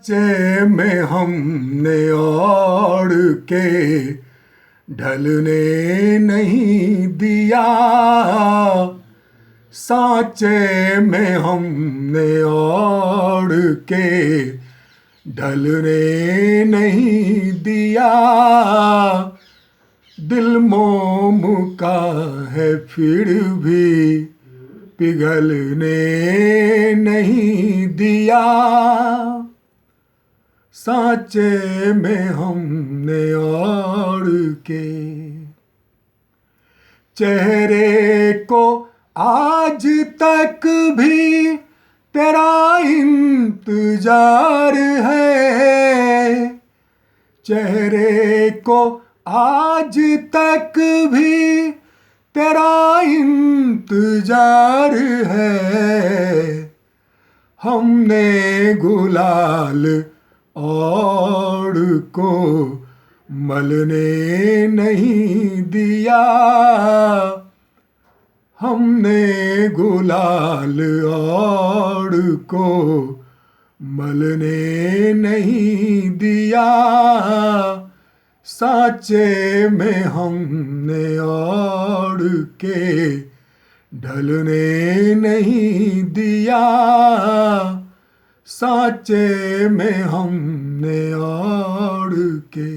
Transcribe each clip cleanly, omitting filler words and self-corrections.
चे में हमने ओढ़ के ढलने नहीं दिया, सांचे में हमने ओढ़ के ढलने नहीं दिया। दिल मोम का है फिर भी पिघलने नहीं दिया, सांचे में हमने ओढ़ के। चेहरे को आज तक भी तेरा इंतजार है, चेहरे को आज तक भी तेरा इंतजार है। हमने गुलाल और को मलने नहीं दिया, हमने गुलाल और को मलने नहीं दिया, सांचे में हमने ओढ़ के ढलने नहीं दिया, सांचे में हमने ओढ़ के।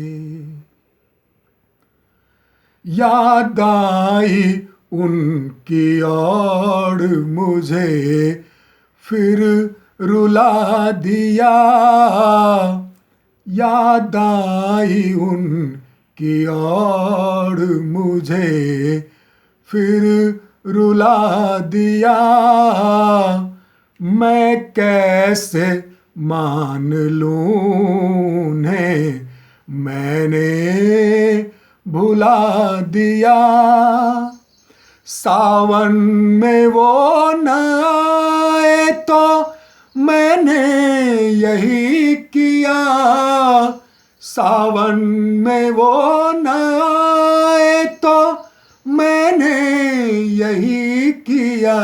याद आई उनकी ओर मुझे फिर रुला दिया, याद आई उनकी ओर मुझे फिर रुला दिया। मैं कैसे मान लूं उन्हें, मैंने भुला दिया। सावन में वो न आए तो मैंने यही किया, सावन में वो न आए तो मैंने यही किया।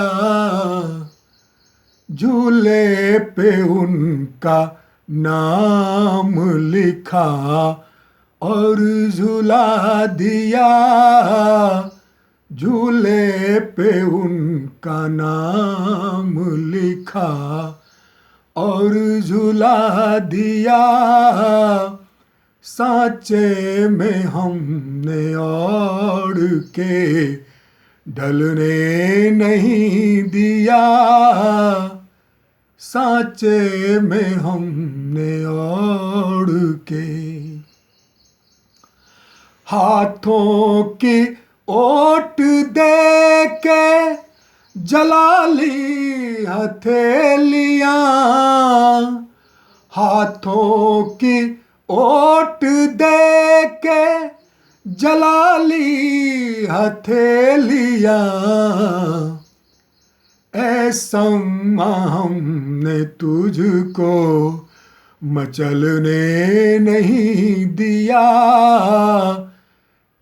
झूले पे उनका नाम लिखा और झुला दिया, झूले पे उनका नाम लिखा और झुला दिया, सांचे में हमने ओढ़ के ढलने नहीं दिया, सांचे में हमने ओढ़ के। हाथों की ओट दे के जला ली हथेलियां, हाथों की ओट दे के जला ली हथेलियां। ऐसा हमने तुझको मचलने नहीं दिया,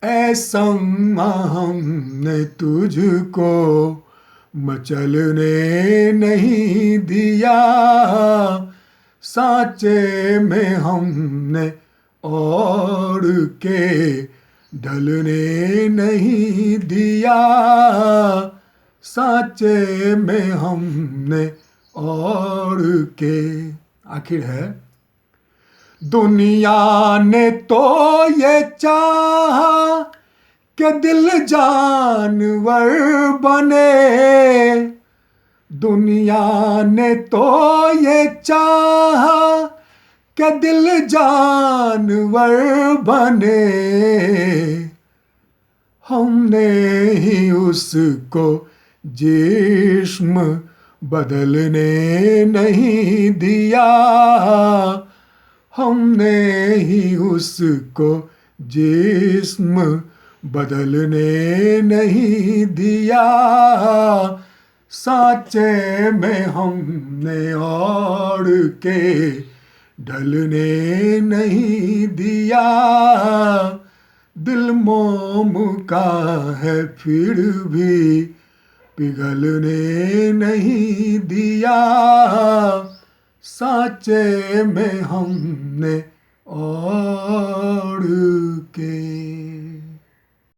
ऐसा हमने तुझको मचलने नहीं दिया, सांचे में हमने ओढ़ के ढलने नहीं दिया, सांचे में हमने ओढ़ के। आखिर है, दुनिया ने तो ये चाहा कि दिल जानवर बने, दुनिया ने तो ये चाहा कि दिल जानवर बने। हमने ही उसको जिस्म बदलने नहीं दिया, हमने ही उसको जिस्म बदलने नहीं दिया, सांचे में हमने ओढ़ के ढलने नहीं दिया। दिल मोम का है फिर भी पिघलने नहीं दिया, सांचे में हमने ओढ़ के।